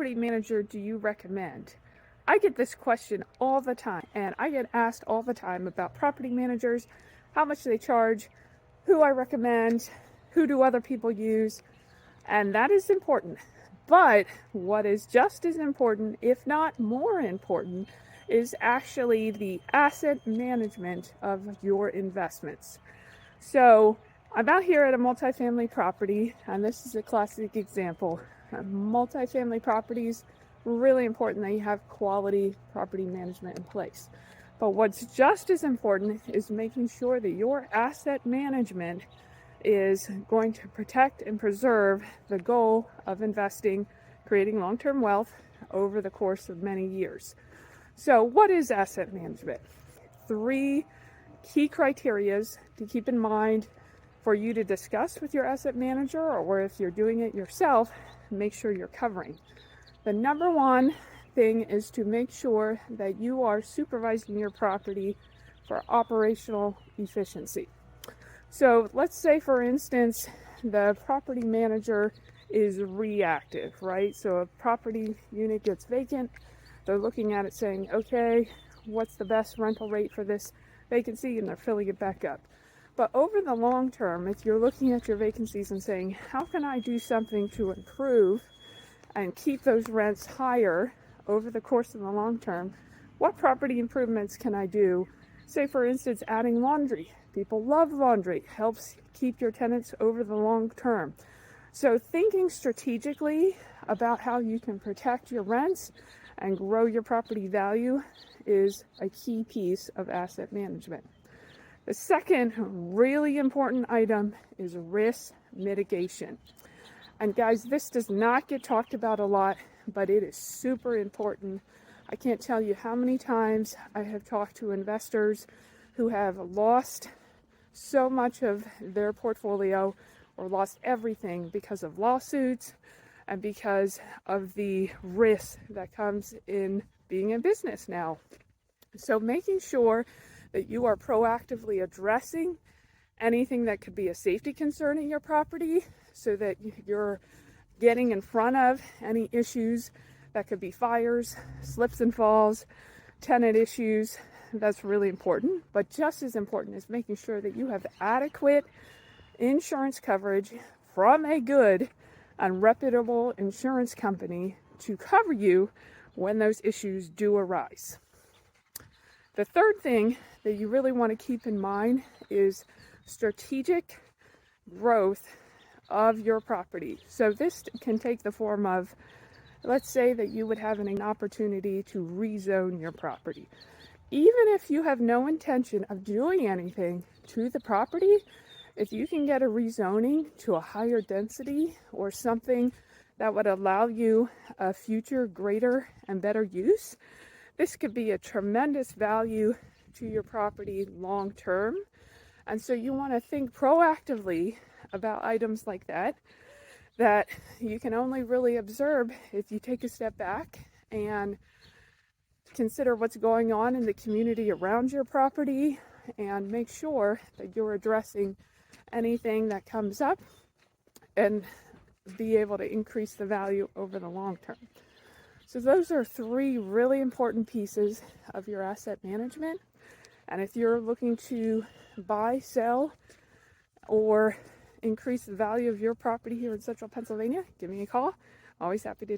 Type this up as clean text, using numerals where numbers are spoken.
property manager do you recommend? I get this question all the time, and I get asked all the time about property managers, how much they charge, who I recommend, who do other people use, and that is important. But what is just as important, if not more important, is actually the asset management of your investments. So I'm out here at a multifamily property, and this is a classic example. Multifamily properties, really important that you have quality property management in place. But what's just as important is making sure that your asset management is going to protect and preserve the goal of investing, creating long-term wealth over the course of many years. So what is asset management? 3 key criterias to keep in mind for you to discuss with your asset manager, or if you're doing it yourself, make sure you're covering. The number one thing is to make sure that you are supervising your property for operational efficiency. So let's say, for instance, the property manager is reactive, right? So a property unit gets vacant. They're looking at it saying, okay, what's the best rental rate for this vacancy? And they're filling it back up. But over the long term, if you're looking at your vacancies and saying, how can I do something to improve and keep those rents higher over the course of the long term, what property improvements can I do? Say, for instance, adding laundry. People love laundry. Helps keep your tenants over the long term. So thinking strategically about how you can protect your rents and grow your property value is a key piece of asset management. The second really important item is risk mitigation. And guys, this does not get talked about a lot, but it is super important. I can't tell you how many times I have talked to investors who have lost so much of their portfolio or lost everything because of lawsuits and because of the risk that comes in being in business now. So making sure that you are proactively addressing anything that could be a safety concern in your property, so that you're getting in front of any issues that could be fires, slips and falls, tenant issues. That's really important. But just as important is making sure that you have adequate insurance coverage from a good and reputable insurance company to cover you when those issues do arise. The third thing that you really want to keep in mind is strategic growth of your property. So this can take the form of, let's say that you would have an opportunity to rezone your property. Even if you have no intention of doing anything to the property, if you can get a rezoning to a higher density or something that would allow you a future greater and better use, this could be a tremendous value to your property long term. And so you want to think proactively about items like that you can only really observe if you take a step back and consider what's going on in the community around your property and make sure that you're addressing anything that comes up and be able to increase the value over the long term. So those are 3 really important pieces of your asset management. And if you're looking to buy, sell, or increase the value of your property here in Central Pennsylvania, give me a call. Always happy to